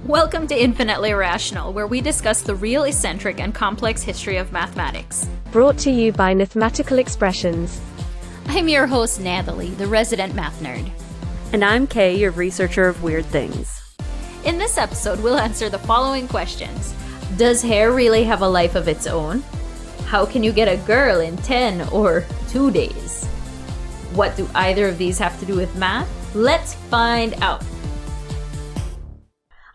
Welcome to Infinitely Irrational, where we discuss the real, eccentric, and complex history of mathematics. Brought to you by Mathematical Expressions. I'm your host, Natalie, the resident math nerd. And I'm Kay, your researcher of weird things. In this episode, we'll answer the following questions. Does hair really have a life of its own? How can you get a girl in 10 or 2 days? What do either of these have to do with math? Let's find out.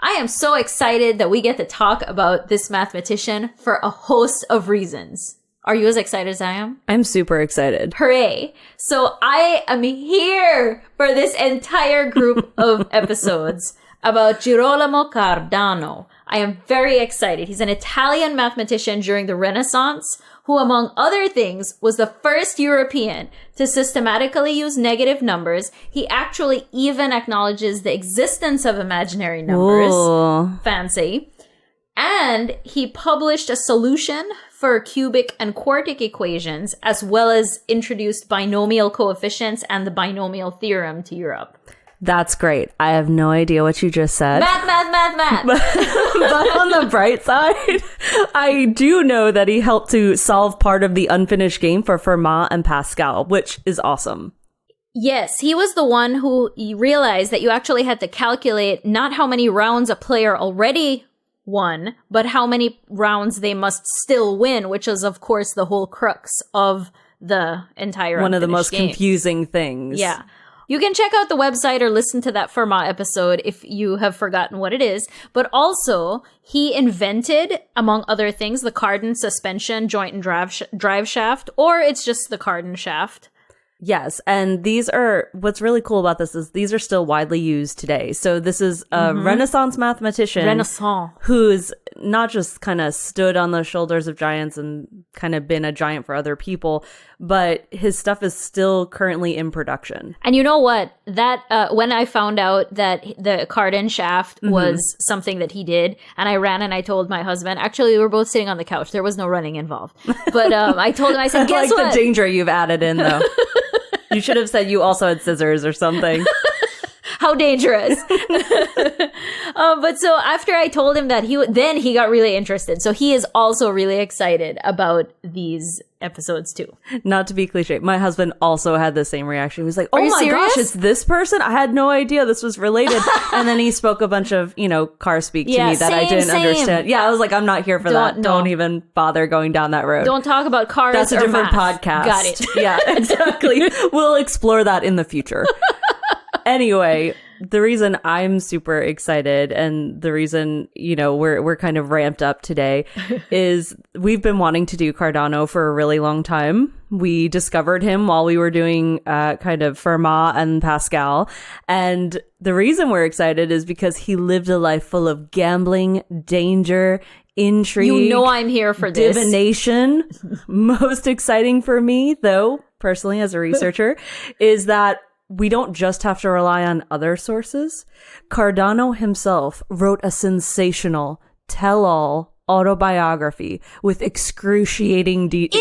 I am so excited that we get to talk about this mathematician for a host of reasons. Are you as excited as I am? I'm super excited. Hooray! So I am here for this entire group of episodes about Girolamo Cardano. I am very excited. He's an Italian mathematician during the Renaissance who, among other things, was the first European to systematically use negative numbers. He actually even acknowledges the existence of imaginary numbers. Ooh. Fancy. And he published a solution for cubic and quartic equations, as well as introduced binomial coefficients and the binomial theorem to Europe. That's great. I have no idea what you just said. Math. But on the bright side, I do know that he helped to solve part of the unfinished game for Fermat and Pascal, which is awesome. Yes, he was the one who realized that you actually had to calculate not how many rounds a player already won, but how many rounds they must still win, which is, of course, the whole crux of the entire One of the most game. confusing things. Yeah. You can check out the website or listen to that Fermat episode if you have forgotten what it is. But also, he invented, among other things, the Cardano suspension joint and drive shaft, or it's just the Cardano shaft. Yes, and these are, what's really cool about this is these are still widely used today. So this is a Renaissance mathematician who's not just kind of stood on the shoulders of giants and kind of been a giant for other people, but his stuff is still currently in production. And you know what? That when I found out that the Cardano shaft was something that he did, and I ran and I told my husband, actually we were both sitting on the couch, there was no running involved. But I told him, I said, guess like what? The danger you've added in though. You should have said you also had scissors or something. How dangerous. But so after I told him that, he got really interested. So he is also really excited about these episodes too. Not to be cliche, my husband also had the same reaction. He was like, Are oh you my serious? gosh, it's this person? I had no idea this was related. And then he spoke a bunch of, car speak to me that I didn't understand. Yeah, I was like, I'm not here for that. Don't even bother going down that road. Don't talk about cars. That's a or different math. podcast. Got it. Yeah, exactly. We'll explore that in the future. Anyway, the reason I'm super excited and the reason, we're kind of ramped up today is we've been wanting to do Cardano for a really long time. We discovered him while we were doing kind of Fermat and Pascal. And the reason we're excited is because he lived a life full of gambling, danger, intrigue. You know I'm here for this. Divination. Most exciting for me, though, personally as a researcher, is that we don't just have to rely on other sources. Cardano himself wrote a sensational tell-all autobiography with excruciating detail.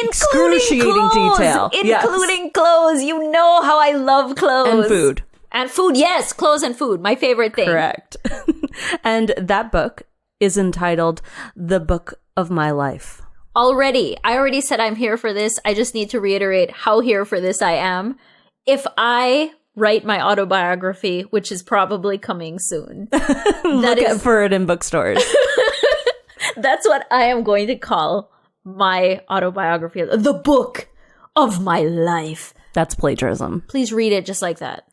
Including clothes. You know how I love clothes. And food. And food, yes. Clothes and food. My favorite thing. Correct. And that book is entitled The Book of My Life. I already said I'm here for this. I just need to reiterate how here for this I am. If I write my autobiography, which is probably coming soon. Look for it in bookstores. That's what I am going to call my autobiography. The book of my life. That's plagiarism. Please read it just like that.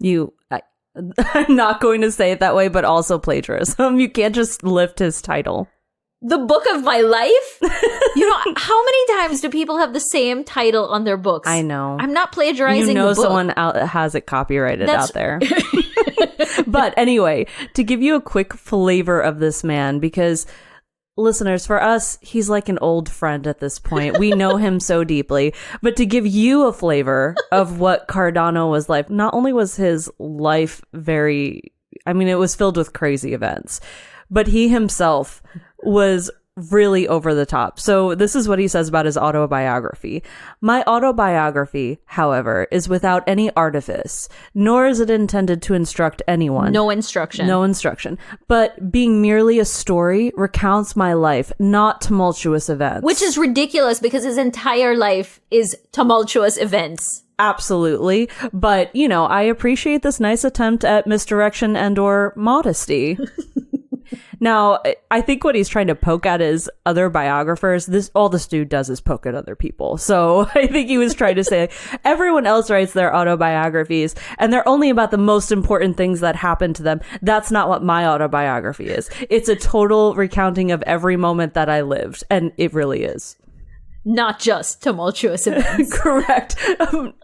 I'm not going to say it that way, but also plagiarism. You can't just lift his title. The book of my life? How many times do people have the same title on their books? I know. I'm not plagiarizing the book. Someone has it copyrighted out there. But anyway, to give you a quick flavor of this man, because listeners, for us, he's like an old friend at this point. We know him so deeply. But to give you a flavor of what Cardano was like, not only was his life it was filled with crazy events, but he himself was really over the top. So this is what he says about his autobiography. My autobiography, however, is without any artifice, nor is it intended to instruct anyone. No instruction. No instruction. But being merely a story recounts my life, not tumultuous events. Which is ridiculous because his entire life is tumultuous events. Absolutely. But, you know, I appreciate this nice attempt at misdirection and or modesty. Now, I think what he's trying to poke at is other biographers. All this dude does is poke at other people. So I think he was trying to say everyone else writes their autobiographies and they're only about the most important things that happened to them. That's not what my autobiography is. It's a total recounting of every moment that I lived. And it really is. Not just tumultuous events. Correct.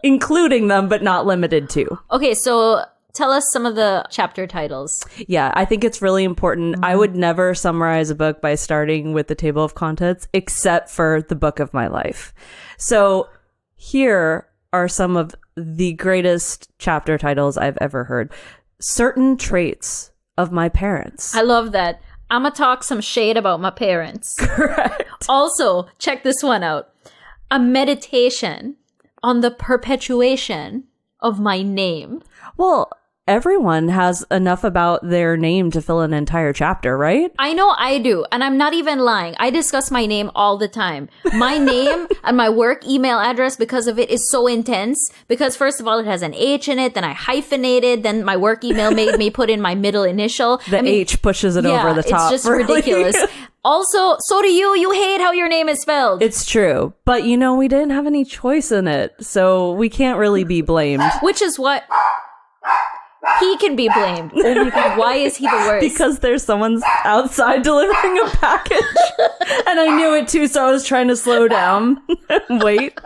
Including them, but not limited to. Okay, so tell us some of the chapter titles. Yeah, I think it's really important. I would never summarize a book by starting with the table of contents, except for the book of my life. So here are some of the greatest chapter titles I've ever heard. Certain traits of my parents. I love that. I'm gonna talk some shade about my parents. Correct. Also, check this one out. A meditation on the perpetuation of my name. Well, everyone has enough about their name to fill an entire chapter, right? I know I do, and I'm not even lying. I discuss my name all the time. My name and my work email address, because of it, is so intense. Because first of all, it has an H in it, then I hyphenated, then my work email made me put in my middle initial. H pushes it over the top. It's just really. ridiculous. Also, so do you. You hate how your name is spelled. It's true. But, you know, we didn't have any choice in it, so we can't really be blamed. Which is what... He can be blamed. Oh my God, why is he the worst? Because there's someone outside delivering a package. And I knew it too, so I was trying to slow down and wait.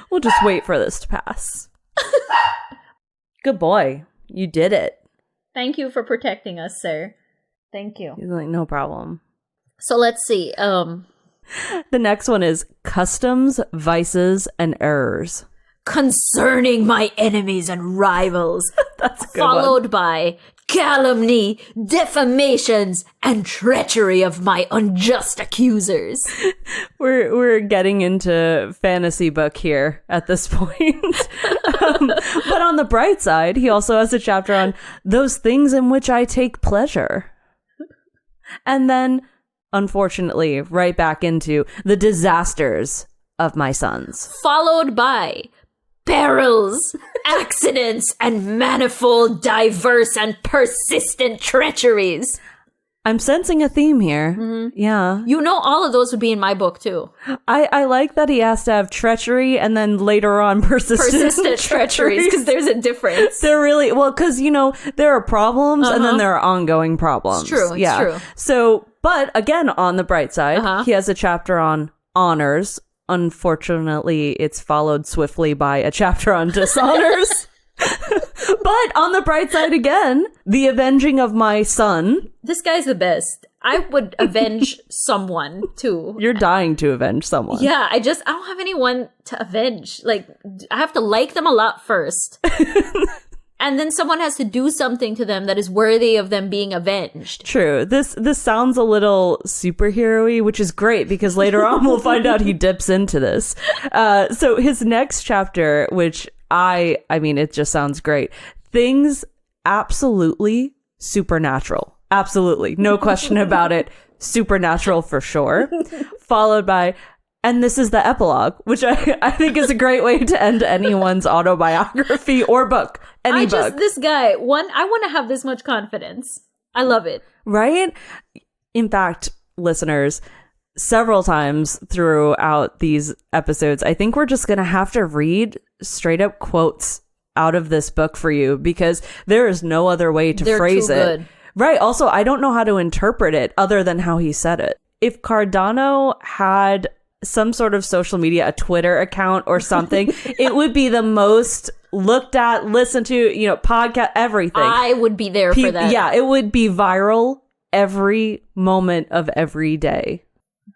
We'll just wait for this to pass. Good boy. You did it. Thank you for protecting us, sir. Thank you. He's like, no problem. So let's see. The next one is customs, vices, and errors. Concerning my enemies and rivals. That's a good followed one. by calumny, defamations, and treachery of my unjust accusers. We're getting into fantasy book here at this point. But on the bright side, he also has a chapter on those things in which I take pleasure. And then, unfortunately, right back into the disasters of my sons. Followed by perils, accidents, and manifold, diverse, and persistent treacheries. I'm sensing a theme here. Mm-hmm. Yeah. You know, all of those would be in my book, too. I like that he has to have treachery and then later on persistent treacheries, because there's a difference. They're really, well, because, you know, there are problems and then there are ongoing problems. It's true. Yeah. It's true. So, but again, on the bright side, he has a chapter on honors. Unfortunately, it's followed swiftly by a chapter on dishonors. But on the bright side again, the avenging of my son. This guy's the best. I would avenge someone, too. You're dying to avenge someone. Yeah, I don't have anyone to avenge. Like, I have to like them a lot first. And then someone has to do something to them that is worthy of them being avenged. True. This sounds a little superhero-y, which is great because later on we'll find out he dips into this. So his next chapter, which I mean, it just sounds great. Things absolutely supernatural. Absolutely. No question about it. Supernatural for sure. Followed by, and this is the epilogue, which I think is a great way to end anyone's autobiography or book. Any book. This guy, I want to have this much confidence. I love it. Right? In fact, listeners, several times throughout these episodes, I think we're just going to have to read straight up quotes out of this book for you because there is no other way to phrase it. Good. Right. Also, I don't know how to interpret it other than how he said it. If Cardano had some sort of social media, a Twitter account or something, it would be the most looked at, listened to, you know, podcast, everything. I would be there for that. Yeah, it would be viral every moment of every day.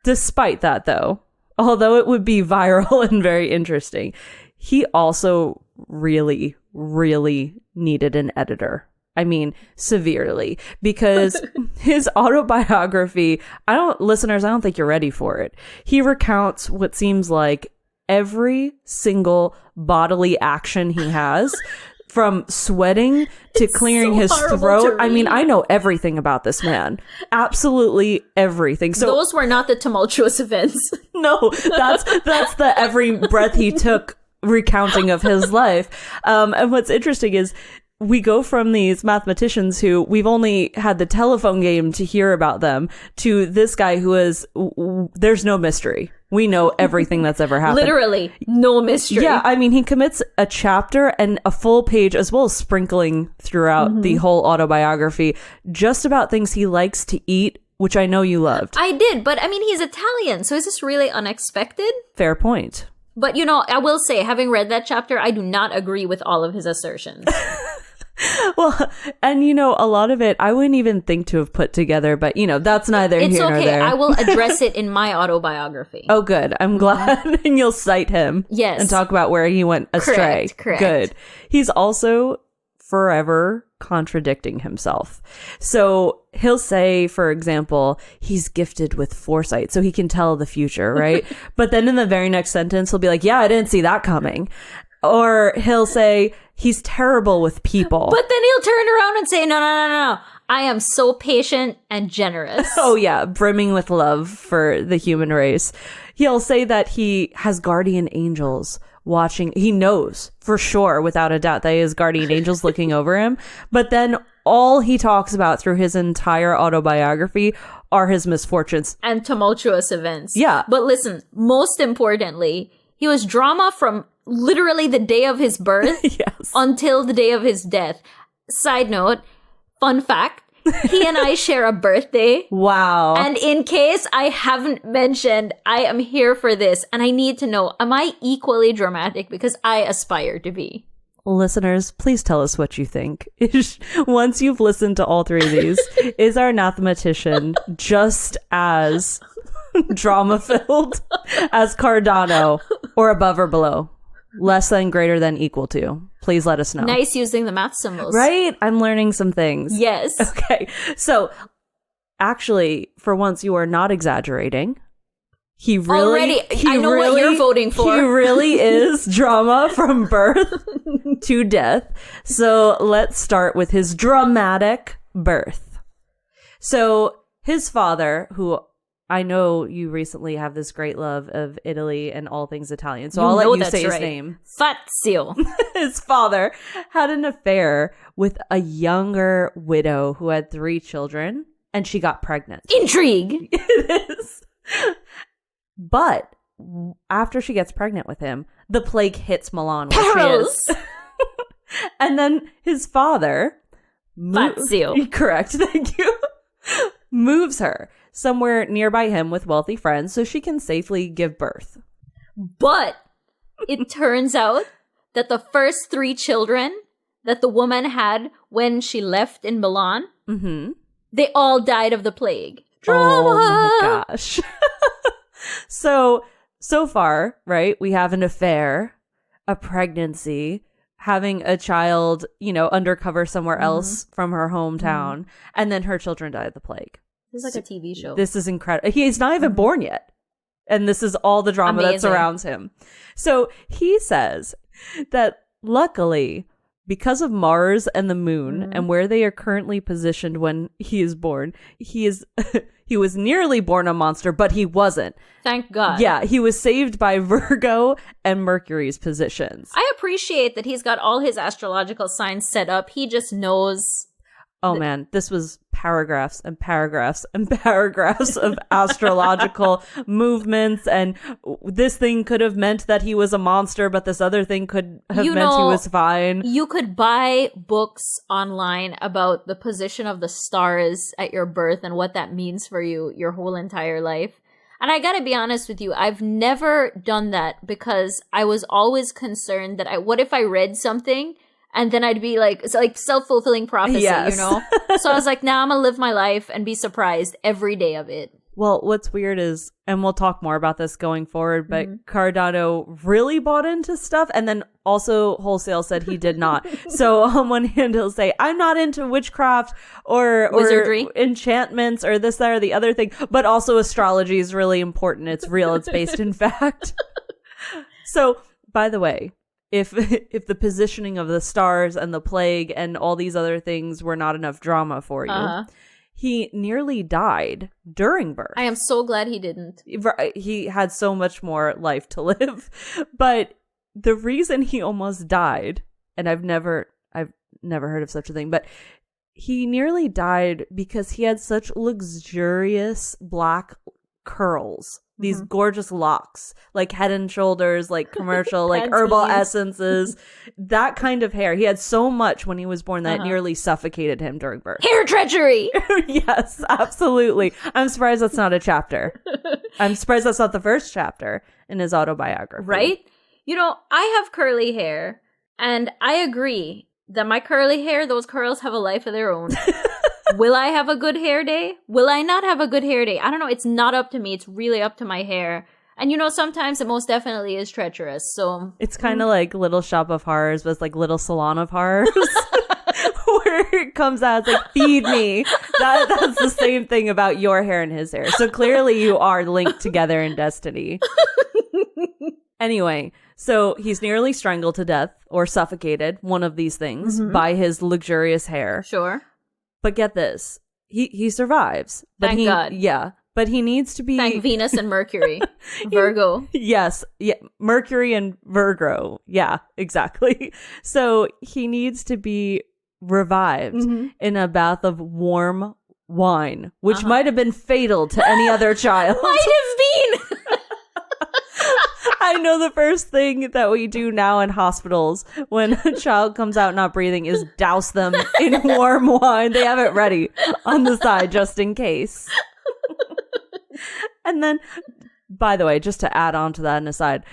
Despite that, though, although it would be viral and very interesting, he also really, really needed an editor. I mean, severely, because his autobiography, listeners, I don't think you're ready for it. He recounts what seems like every single bodily action he has, from sweating to clearing his throat. I mean, I know everything about this man. Absolutely everything. So those were not the tumultuous events. No, that's the every breath he took recounting of his life. And what's interesting is we go from these mathematicians who we've only had the telephone game to hear about them to this guy who is, there's no mystery. We know everything that's ever happened. Literally, no mystery. Yeah, I mean, he commits a chapter and a full page, as well as sprinkling throughout the whole autobiography, just about things he likes to eat, which I know you loved. I did, but I mean, he's Italian, so is this really unexpected? Fair point. But, you know, I will say, having read that chapter, I do not agree with all of his assertions. Well, and you know, a lot of it I wouldn't even think to have put together, but you know, that's neither here nor there. I will address it in my autobiography. Oh, good. I'm glad. And you'll cite him. Yes. And talk about where he went astray. Correct. Good. He's also forever contradicting himself. So he'll say, for example, he's gifted with foresight, so he can tell the future, right? But then in the very next sentence, he'll be like, yeah, I didn't see that coming. Or he'll say he's terrible with people. But then he'll turn around and say, no. I am so patient and generous. Oh, yeah. Brimming with love for the human race. He'll say that he has guardian angels watching. He knows for sure, without a doubt, that he has guardian angels looking over him. But then all he talks about through his entire autobiography are his misfortunes and tumultuous events. Yeah. But listen, most importantly, he was drama from literally the day of his birth until the day of his death. Side note, fun fact, he and I share a birthday. Wow. And in case I haven't mentioned, I am here for this. And I need to know, am I equally dramatic? Because I aspire to be. Listeners, please tell us what you think. Once you've listened to all three of these, is our mathematician just as drama-filled as Cardano, or above or below? Less than, greater than, equal to? Please let us know. Nice using the math symbols. Right? I'm learning some things. Yes. Okay. So, actually, for once, you are not exaggerating. He really... I know what you're voting for. He really is drama from birth to death. So, let's start with his dramatic birth. So, his father, who... I know you recently have this great love of Italy and all things Italian, so I'll let you say his name. Fazio. His father had an affair with a younger widow who had 3 children, and she got pregnant. Intrigue! It is. But after she gets pregnant with him, the plague hits Milan, where she is. And then his father... Fazio. Correct, thank you. Moves her somewhere nearby him with wealthy friends so she can safely give birth. But it turns out that the first 3 children that the woman had when she left in Milan, they all died of the plague. Drama! Oh my gosh. So far, right, we have an affair, a pregnancy, having a child, you know, undercover somewhere else from her hometown, and then her children die of the plague. This is like a TV show. This is incredible. He's not even born yet. And this is all the drama that surrounds him. So he says that luckily, because of Mars and the moon and where they are currently positioned when he is born, he was nearly born a monster, but he wasn't. Thank God. Yeah, he was saved by Virgo and Mercury's positions. I appreciate that he's got all his astrological signs set up. He just knows... Oh man, this was paragraphs and paragraphs and paragraphs of astrological movements, and this thing could have meant that he was a monster, but this other thing could have meant he was fine. You could buy books online about the position of the stars at your birth and what that means for you your whole entire life. And I gotta be honest with you, I've never done that because I was always concerned that what if I read something and then I'd be like, it's like self-fulfilling prophecy, you know? So I was like, nah, I'm gonna live my life and be surprised every day of it. Well, what's weird is, and we'll talk more about this going forward, but Cardano really bought into stuff and then also wholesale said he did not. So on one hand, he'll say, I'm not into witchcraft or Wizardry. enchantments or this, that, or the other thing, but also astrology is really important. It's real. It's based in fact. So, by the way, if the positioning of the stars and the plague and all these other things were not enough drama for you, he nearly died during birth. I am so glad he didn't. He had so much more life to live. But the reason he almost died, and I've never heard of such a thing, but he nearly died because he had such luxurious black curls. These gorgeous locks, like Head and Shoulders, like commercial, like herbal essences, that kind of hair. He had so much when he was born that it nearly suffocated him during birth. Hair treachery! Yes, absolutely. I'm surprised that's not a chapter. I'm surprised that's not the first chapter in his autobiography. Right? You know, I have curly hair, and I agree that my curly hair, those curls have a life of their own. Will I have a good hair day? Will I not have a good hair day? I don't know. It's not up to me. It's really up to my hair. And you know, sometimes it most definitely is treacherous. So it's kind of like Little Shop of Horrors, but it's like Little Salon of Horrors. Where it comes out, it's like, feed me. That's the same thing about your hair and his hair. So clearly you are linked together in destiny. Anyway, so he's nearly strangled to death or suffocated, one of these things, by his luxurious hair. Sure. But get this, he survives. But Thank God. Yeah, but he needs to be... Thank Venus and Mercury. Virgo. Yes, yeah, Mercury and Virgo. Yeah, exactly. So he needs to be revived in a bath of warm wine, which might have been fatal to any other child. Might have been! I know the first thing that we do now in hospitals when a child comes out not breathing is douse them in warm wine. They have it ready on the side just in case. And then, by the way, just to add on to that and aside,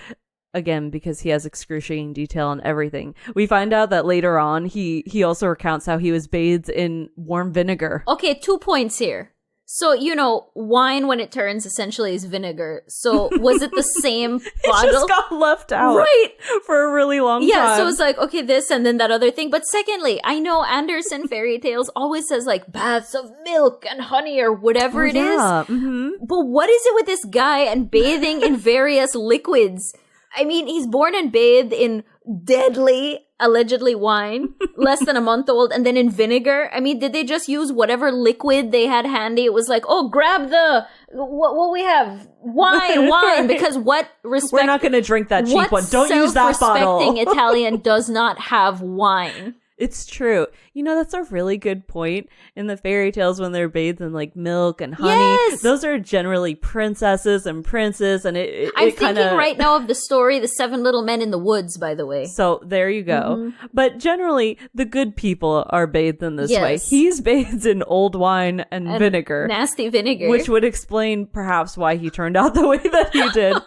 again, because he has excruciating detail on everything, we find out that later on he also recounts how he was bathed in warm vinegar. Okay, 2 points here. So, you know, wine when it turns essentially is vinegar. So was it the same bottle? It just got left out. Right. For a really long time. Yeah, so it's like, okay, this and then that other thing. But secondly, I know Andersen fairy tales always says like baths of milk and honey or whatever it is. But what is it with this guy and bathing in various liquids? I mean, he's born and bathed in deadly, allegedly wine, less than a month old, and then in vinegar. I mean, did they just use whatever liquid they had handy? It was like, oh, grab the, what we have? Wine, because what respect... We're not going to drink that cheap one. Don't use that bottle. Self-respecting Italian does not have wine. It's true. You know, that's a really good point. In the fairy tales, when they're bathed in like milk and honey, those are generally princesses and princes. And I'm thinking right now of the story, The Seven Little Men in the Woods, by the way. So there you go. But generally, the good people are bathed in this way. He's bathed in old wine and vinegar. Nasty vinegar. Which would explain perhaps why he turned out the way that he did.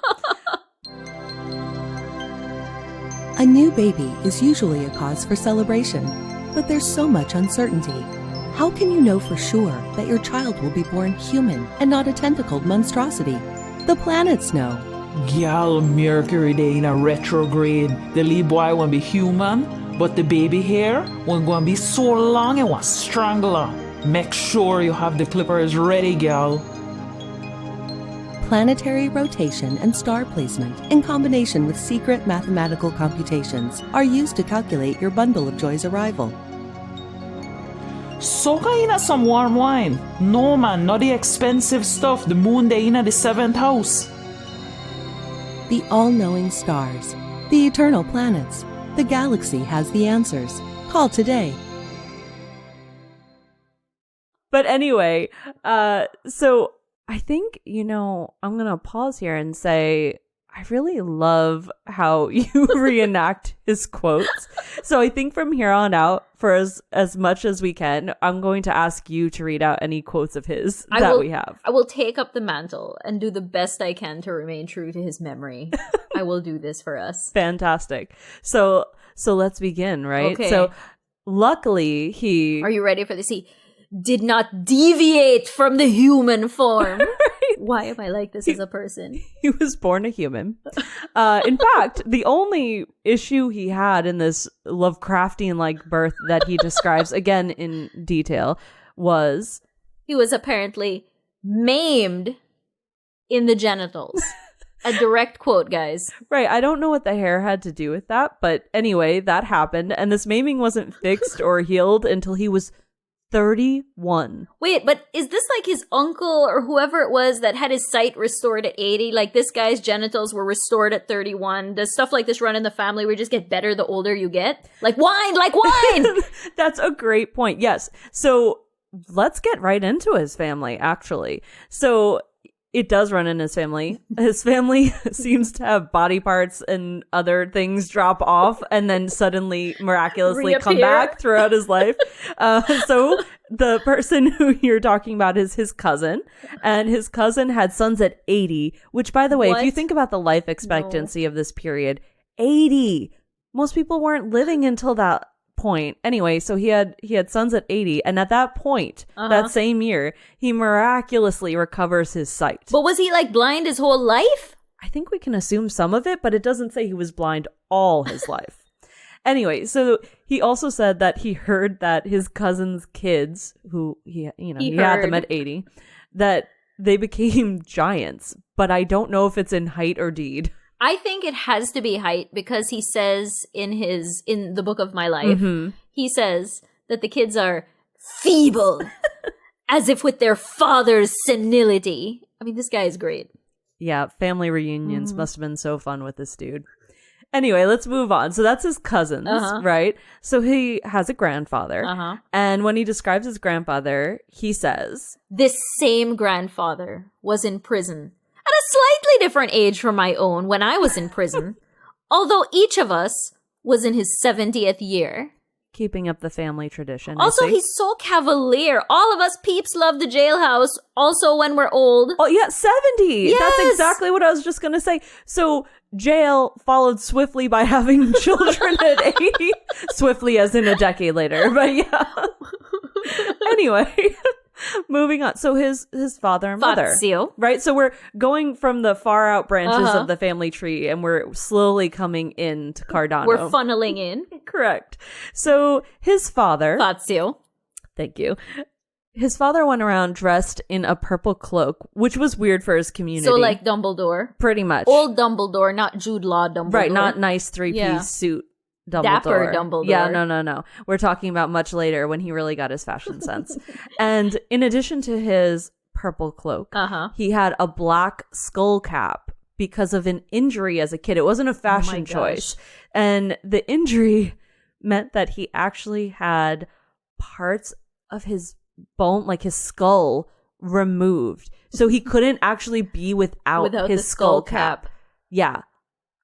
A new baby is usually a cause for celebration, but there's so much uncertainty. How can you know for sure that your child will be born human and not a tentacled monstrosity? The planets know. Gal, Mercury day in a retrograde. The little boy won't be human, but the baby hair won't go and be so long it will strangle her. Make sure you have the clippers ready, gal. Planetary rotation and star placement, in combination with secret mathematical computations, are used to calculate your bundle of joy's arrival. Soak in some warm wine. No, man, not the expensive stuff. The moon day in the 7th house. The all-knowing stars, the eternal planets. The galaxy has the answers. Call today. But anyway, so I think, you know, I'm going to pause here and say, I really love how you reenact his quotes. So I think from here on out, for as much as we can, I'm going to ask you to read out any quotes of his we have. I will take up the mantle and do the best I can to remain true to his memory. I will do this for us. Fantastic. So let's begin, right? Okay. So luckily Are you ready for this? did not deviate from the human form. Why am I like this as a person? He was born a human. In fact, the only issue he had in this Lovecraftian-like birth that he describes, again in detail, was... He was apparently maimed in the genitals. A direct quote, guys. Right, I don't know what the hair had to do with that, but anyway, that happened, and this maiming wasn't fixed or healed until he was 31. Wait, but is this like his uncle or whoever it was that had his sight restored at 80? Like this guy's genitals were restored at 31? Does stuff like this run in the family where you just get better the older you get? Like wine! That's a great point. Yes. So let's get right into his family, actually. So it does run in his family. His family seems to have body parts and other things drop off and then suddenly miraculously come back throughout his life. So the person who you're talking about is his cousin, and his cousin had sons at 80, which, by the way, if you think about the life expectancy of this period, 80. Most people weren't living until that point. Anyway, so he had sons at 80, and at that point, that same year, he miraculously recovers his sight. But was he like blind his whole life? I think we can assume some of it, but it doesn't say he was blind all his life. Anyway, so he also said that he heard that his cousin's kids, who he had them at 80, that they became giants, but I don't know if it's in height or deed. I think it has to be height because he says in the book of my life, he says that the kids are feeble, as if with their father's senility. I mean, this guy is great. Yeah, family reunions must have been so fun with this dude. Anyway, let's move on. So that's his cousins, right? So he has a grandfather. And when he describes his grandfather, he says, this same grandfather was in prison at a slightly different age from my own when I was in prison, although each of us was in his 70th year. Keeping up the family tradition. Also, he's so cavalier. All of us peeps love the jailhouse, also when we're old. Oh, yeah, 70! Yes! That's exactly what I was just going to say. So, jail followed swiftly by having children at 80. Swiftly as in a decade later, but yeah. Anyway... Moving on. So his father and mother. Fazio. Right? So we're going from the far out branches of the family tree and we're slowly coming into Cardano. We're funneling in. Correct. So his father. Fazio. Thank you. His father went around dressed in a purple cloak, which was weird for his community. So like Dumbledore. Pretty much. Old Dumbledore, not Jude Law Dumbledore. Right, not nice three-piece suit. Dumbledore. Dapper Dumbledore. Yeah, no. We're talking about much later when he really got his fashion sense. And in addition to his purple cloak, he had a black skull cap because of an injury as a kid. It wasn't a fashion choice. And the injury meant that he actually had parts of his bone, like his skull, removed. So he couldn't actually be without his skull cap. Yeah.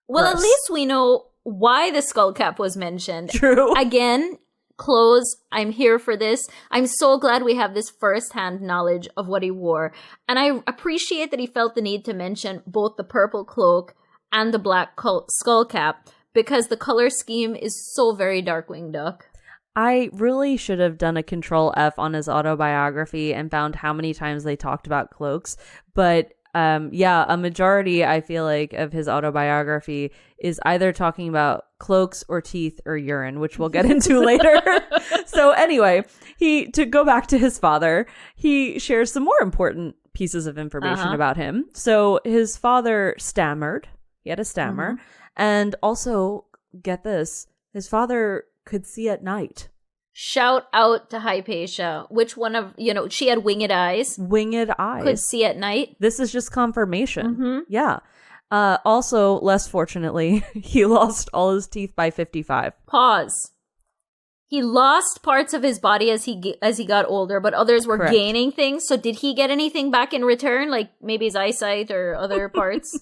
Well, Gross. At least we know why the skull cap was mentioned. True. Again, clothes, I'm here for this. I'm so glad we have this first-hand knowledge of what he wore. And I appreciate that he felt the need to mention both the purple cloak and the black skull cap because the color scheme is so very Darkwing Duck. I really should have done a Control F on his autobiography and found how many times they talked about cloaks. But a majority, I feel like, of his autobiography is either talking about cloaks or teeth or urine, which we'll get into later. So anyway, to go back to his father, he shares some more important pieces of information about him. So his father stammered. He had a stammer. And also, get this, his father could see at night. Shout out to Hypatia. Which one of, she had winged eyes. Winged eyes. Could see at night. This is just confirmation. Yeah. Also, less fortunately, he lost all his teeth by 55. Pause. He lost parts of his body as he got older, but others were gaining things. So did he get anything back in return? Like maybe his eyesight or other parts?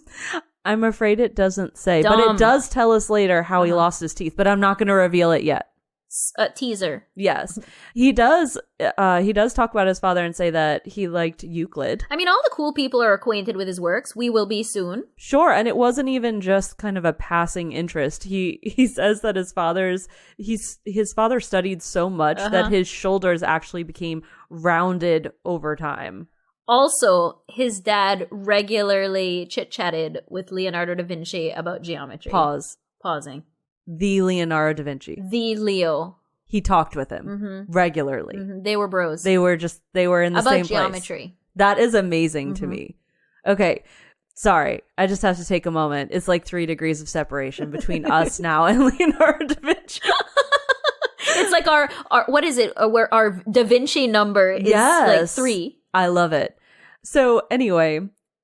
I'm afraid it doesn't say. But it does tell us later how he lost his teeth. But I'm not going to reveal it yet. teaser. Yes. He does talk about his father and say that he liked Euclid. I mean, all the cool people are acquainted with his works. We will be soon. Sure, and it wasn't even just kind of a passing interest. He says that his father studied so much that his shoulders actually became rounded over time. Also, his dad regularly chit-chatted with Leonardo da Vinci about geometry. Pausing. The Leonardo da Vinci. The Leo. He talked with him regularly. Mm-hmm. They were bros. They were in the same place. About geometry. That is amazing to me. Okay. Sorry. I just have to take a moment. It's like 3 degrees of separation between us now and Leonardo da Vinci. It's like our what is it? Where our Da Vinci number is like 3. I love it. So anyway,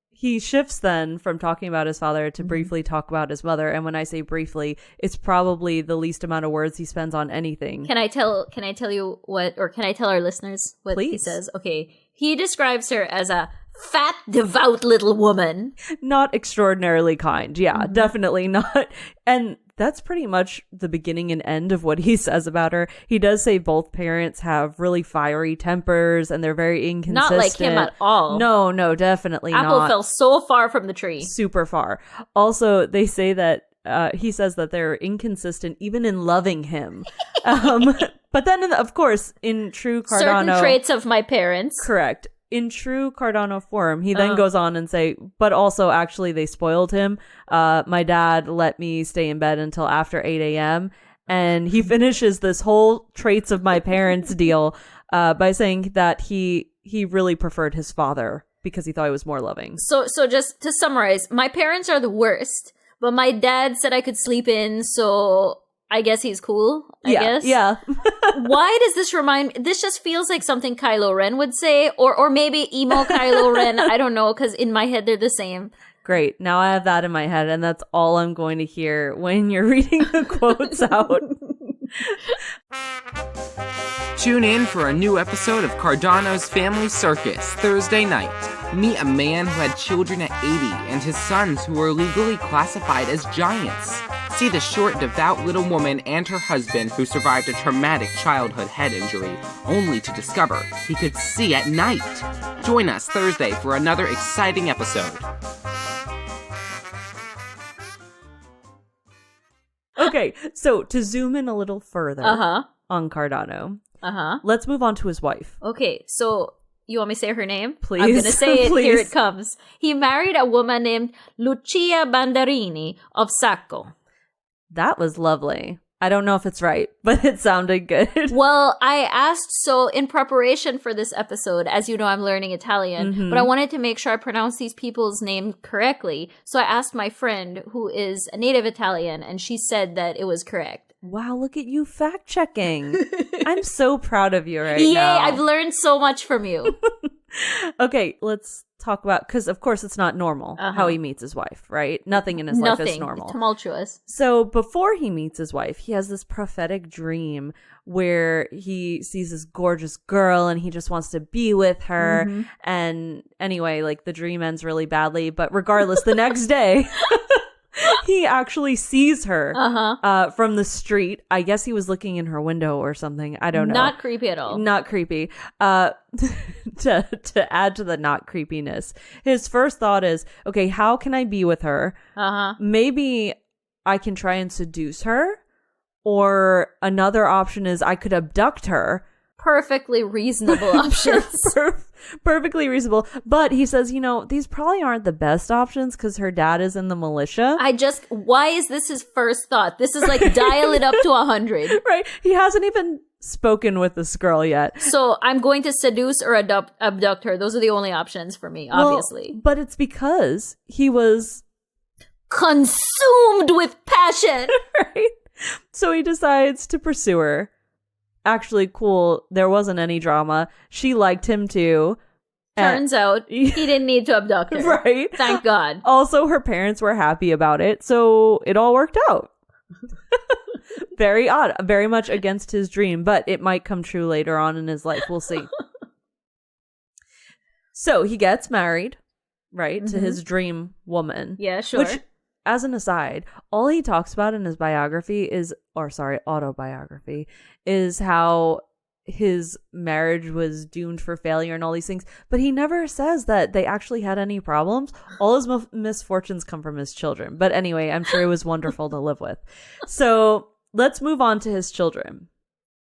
he shifts then from talking about his father to briefly talk about his mother. And when I say briefly, it's probably the least amount of words he spends on anything. Can I tell you what, or can I tell our listeners what Please. he says? Okay. He describes her as a fat, devout little woman. Not extraordinarily kind. Yeah, definitely not. And that's pretty much the beginning and end of what he says about her. He does say both parents have really fiery tempers and they're very inconsistent. Not like him at all. No, definitely not. Apple fell so far from the tree. Super far. Also, they say that he says that they're inconsistent even in loving him. But then, of course, in true Cardano... Certain traits of my parents. Correct. In true Cardano form, he then goes on and say, but also actually they spoiled him. My dad let me stay in bed until after 8 a.m. And he finishes this whole traits of my parents deal by saying that he really preferred his father because he thought he was more loving. So just to summarize, my parents are the worst, but my dad said I could sleep in, so I guess he's cool, I guess. Yeah. Why does this remind me? This just feels like something Kylo Ren would say, or maybe emo Kylo Ren. I don't know, because in my head they're the same. Great. Now I have that in my head, and that's all I'm going to hear when you're reading the quotes out. Tune in for a new episode of Cardano's Family Circus Thursday night. Meet a man who had children at 80 and his sons who were legally classified as giants. See the short, devout little woman and her husband who survived a traumatic childhood head injury, only to discover he could see at night. Join us Thursday for another exciting episode. Okay, so to zoom in a little further on Cardano, let's move on to his wife. Okay, so you want me to say her name? Please. I'm going to say it. Please. Here it comes. He married a woman named Lucia Bandarini of Sacco. That was lovely. I don't know if it's right, but it sounded good. Well, I asked, so in preparation for this episode, as you know, I'm learning Italian, but I wanted to make sure I pronounced these people's names correctly. So I asked my friend, who is a native Italian, and she said that it was correct. Wow, look at you fact-checking. I'm so proud of you right Yay, now. I've learned so much from you. Okay, let's talk about, because of course it's not normal how he meets his wife, right? Nothing in his life is normal. Tumultuous. So before he meets his wife, he has this prophetic dream where he sees this gorgeous girl and he just wants to be with her. And anyway, like the dream ends really badly, but regardless, the next day he actually sees her from the street. I guess he was looking in her window or something. I don't know. Not creepy at all. Not creepy. To add to the not creepiness, his first thought is, okay, how can I be with her? Maybe I can try and seduce her. Or another option is I could abduct her. Perfectly reasonable options. Perfectly reasonable. But he says, you know, these probably aren't the best options because her dad is in the militia. Why is this his first thought? This is like dial it up to 100. Right. He hasn't even spoken with this girl yet. So I'm going to seduce or abduct her. Those are the only options for me, obviously. Well, but it's because he was consumed with passion. Right. So he decides to pursue her. Actually, cool. There wasn't any drama. She liked him too. Turns out he didn't need to abduct her. Right. Thank God. Also, her parents were happy about it, so it all worked out. Very odd. Very much against his dream, but it might come true later on in his life. We'll see. So he gets married, right, to his dream woman. Yeah, sure. Which as an aside, all he talks about in his autobiography is how his marriage was doomed for failure and all these things, but he never says that they actually had any problems. All his misfortunes come from his children. But anyway, I'm sure it was wonderful to live with. So let's move on to his children.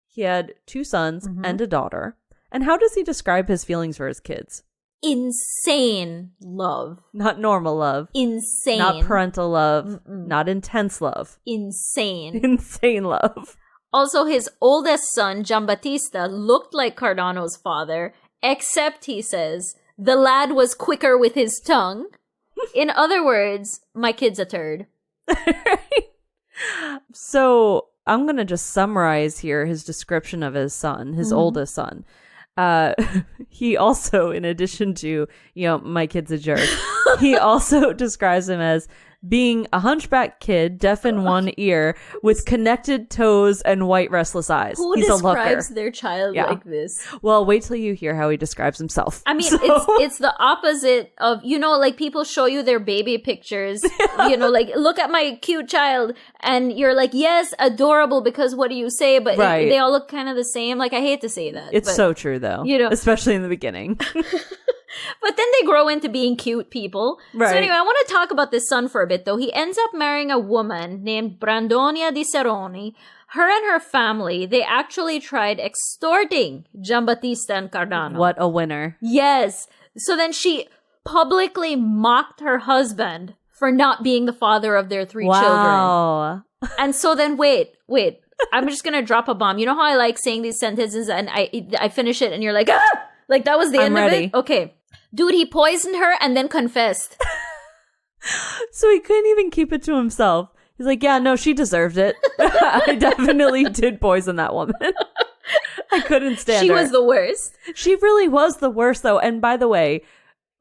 He had 2 sons and a daughter. And how does he describe his feelings for his kids? Insane love. Not normal love. Insane. Not parental love. Not intense love. Insane. Insane love. Also, his oldest son, Giambattista, looked like Cardano's father, except, he says, the lad was quicker with his tongue. In other words, my kid's a turd. So I'm going to just summarize here his description of his son, his oldest son. He also, in addition to, my kid's a jerk, he also describes him as being a hunchback kid, deaf in one ear, with connected toes and white restless eyes. Who He's describes a looker. their child like this? Well, wait till you hear how he describes himself. I mean, it's the opposite of, like people show you their baby pictures, like, look at my cute child. And you're like, yes, adorable, because what do you say? But they all look kind of the same. Like, I hate to say that. It's so true, though. Especially in the beginning. But then they grow into being cute people. Right. So anyway, I want to talk about this son for a bit, though. He ends up marrying a woman named Brandonia di Seroni. Her and her family, they actually tried extorting Giambattista and Cardano. What a winner. Yes. So then she publicly mocked her husband for not being the father of their 3 children. And so then, wait. I'm just going to drop a bomb. You know how I like saying these sentences and I finish it and you're like, ah! Like that was the end of it? Okay. Dude, he poisoned her and then confessed. So he couldn't even keep it to himself. He's like, yeah, no, she deserved it. I definitely did poison that woman. I couldn't stand her. She was the worst. She really was the worst, though. And by the way,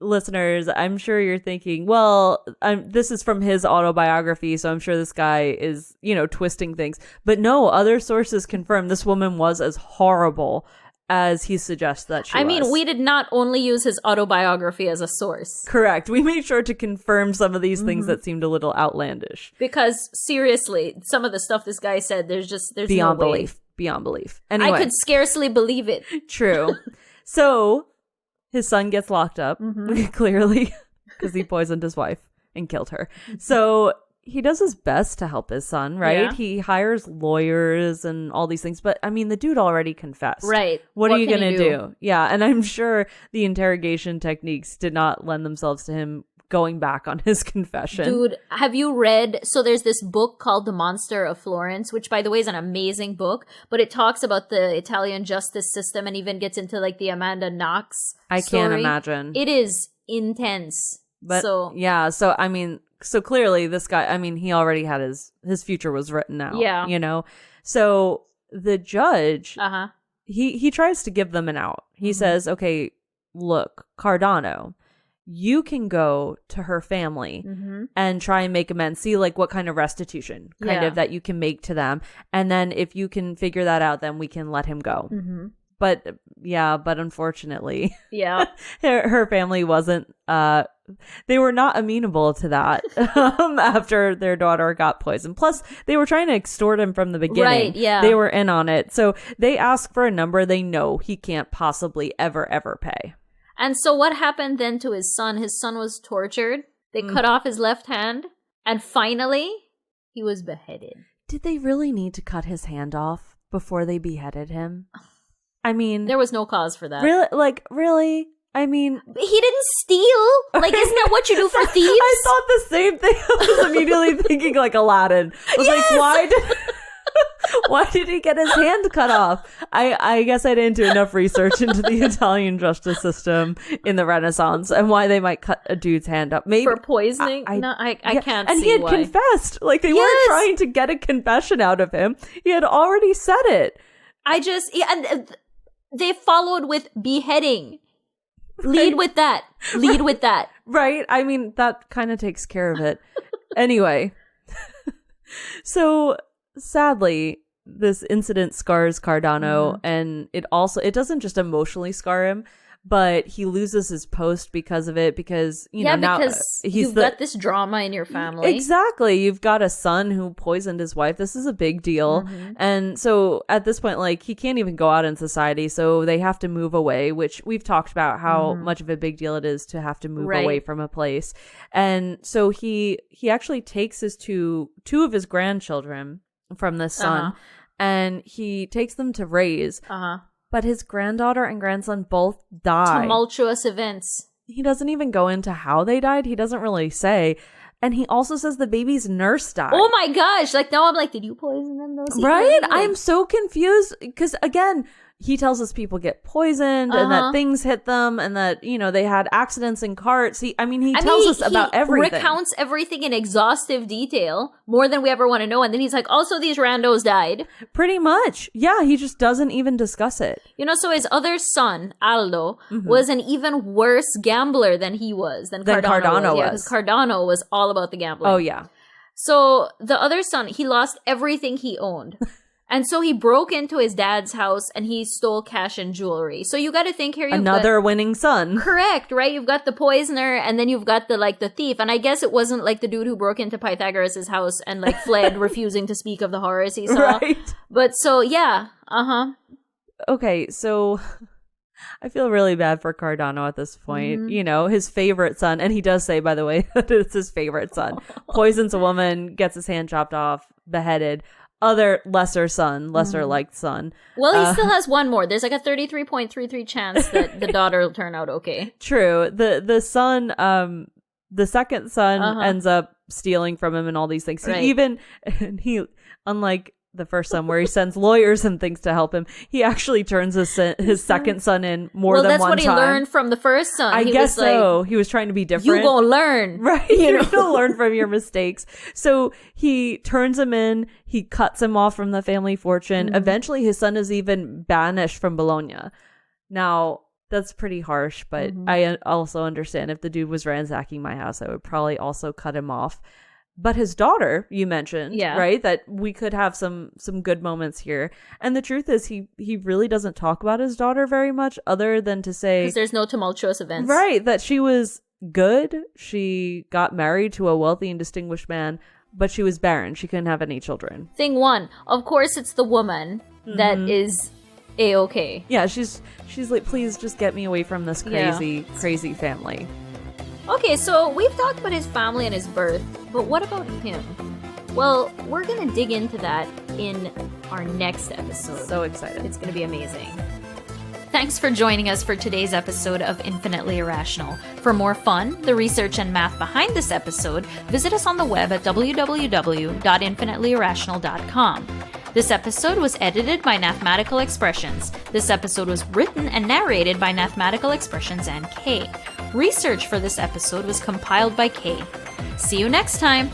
listeners, I'm sure you're thinking, well, this is from his autobiography, so I'm sure this guy is, twisting things. But no, other sources confirm this woman was as horrible as he suggests that she was. I mean, we did not only use his autobiography as a source. Correct. We made sure to confirm some of these things that seemed a little outlandish. Because, seriously, some of the stuff this guy said, there's beyond no way. belief. Beyond belief. Anyway. I could scarcely believe it. True. So, his son gets locked up, clearly, because he poisoned his wife and killed her. So he does his best to help his son, right? Yeah. He hires lawyers and all these things. But, I mean, the dude already confessed. Right. What are you going to do? Yeah, and I'm sure the interrogation techniques did not lend themselves to him going back on his confession. Dude, have you read, so there's this book called The Monster of Florence, which by the way is an amazing book, but it talks about the Italian justice system and even gets into like the Amanda Knox I story. can't imagine. It is intense. But so I mean, so clearly this guy, I mean, he already had his future was written out. Yeah. So the judge, he tries to give them an out. He says, okay, look, Cardano, you can go to her family and try and make amends, see like what kind of restitution kind of that you can make to them. And then if you can figure that out, then we can let him go. But unfortunately, her family wasn't, they were not amenable to that after their daughter got poisoned. Plus, they were trying to extort him from the beginning. Right, yeah. They were in on it. So they ask for a number they know he can't possibly ever pay. And so what happened then to his son? His son was tortured. They cut off his left hand. And finally, he was beheaded. Did they really need to cut his hand off before they beheaded him? I mean, there was no cause for that. Really? I mean, he didn't steal. Like, isn't that what you do for thieves? I thought the same thing. I was immediately thinking like Aladdin. I was like, why did he get his hand cut off? I guess I didn't do enough research into the Italian justice system in the Renaissance and why they might cut a dude's hand up. Maybe for poisoning. I can't see why. And he had confessed. Like they weren't trying to get a confession out of him. He had already said it. And they followed with beheading. Lead with that. Right? I mean, that kind of takes care of it. Anyway. So sadly, this incident scars Cardano, and it doesn't just emotionally scar him, but he loses his post because of it because, you know, now because he's you've got this drama in your family. Exactly. You've got a son who poisoned his wife. This is a big deal. And so at this point, like, he can't even go out in society. So they have to move away, which we've talked about how much of a big deal it is to have to move away from a place. And so he actually takes his two of his grandchildren from this son and he takes them to raise. But his granddaughter and grandson both die. Tumultuous events. He doesn't even go into how they died. He doesn't really say. And he also says the baby's nurse died. Oh my gosh. Like, now I'm like, did you poison them though? Right? I'm so confused because, again, he tells us people get poisoned and that things hit them and that, you know, they had accidents in carts. He tells us about everything. He recounts everything in exhaustive detail, more than we ever want to know. And then he's like, also these randos died. Pretty much. Yeah, he just doesn't even discuss it. You know, so his other son, Aldo, was an even worse gambler than he was, than Cardano was. Yeah, because Cardano was all about the gambling. Oh, yeah. So the other son, he lost everything he owned. And so he broke into his dad's house and he stole cash and jewelry. So you got to think here, another winning son. Correct, right? You've got the poisoner and then you've got the thief. And I guess it wasn't like the dude who broke into Pythagoras' house and like fled, refusing to speak of the horrors he saw. Right. But so, yeah. Okay, so I feel really bad for Cardano at this point. You know, his favorite son, and he does say, by the way, that it's his favorite son, poisons a woman, gets his hand chopped off, beheaded. Other lesser liked son. Well, he still has one more. There's like a 33.33 chance that the daughter will turn out okay. True. The son, the second son ends up stealing from him and all these things. Right. He, unlike the first son where he sends lawyers and things to help him, he actually turns his second son in more than one time. Well, that's what he learned from the first son. I guess so. He was trying to be different. You gonna learn. Right. You're gonna learn from your mistakes. So he turns him in. He cuts him off from the family fortune. Eventually, his son is even banished from Bologna. Now, that's pretty harsh, but I also understand if the dude was ransacking my house, I would probably also cut him off. But his daughter, you mentioned, right? That we could have some good moments here. And the truth is, he really doesn't talk about his daughter very much other than to say... Because there's no tumultuous events. Right, that she was good. She got married to a wealthy and distinguished man, but she was barren. She couldn't have any children. Thing one, of course it's the woman that is A-okay. Yeah, she's like, please just get me away from this crazy family. Okay, so we've talked about his family and his birth, but what about him? Well, we're going to dig into that in our next episode. So excited. It's going to be amazing. Thanks for joining us for today's episode of Infinitely Irrational. For more fun, the research and math behind this episode, visit us on the web at www.infinitelyirrational.com. This episode was edited by Mathematical Expressions. This episode was written and narrated by Mathematical Expressions and Kay. Research for this episode was compiled by Kay. See you next time!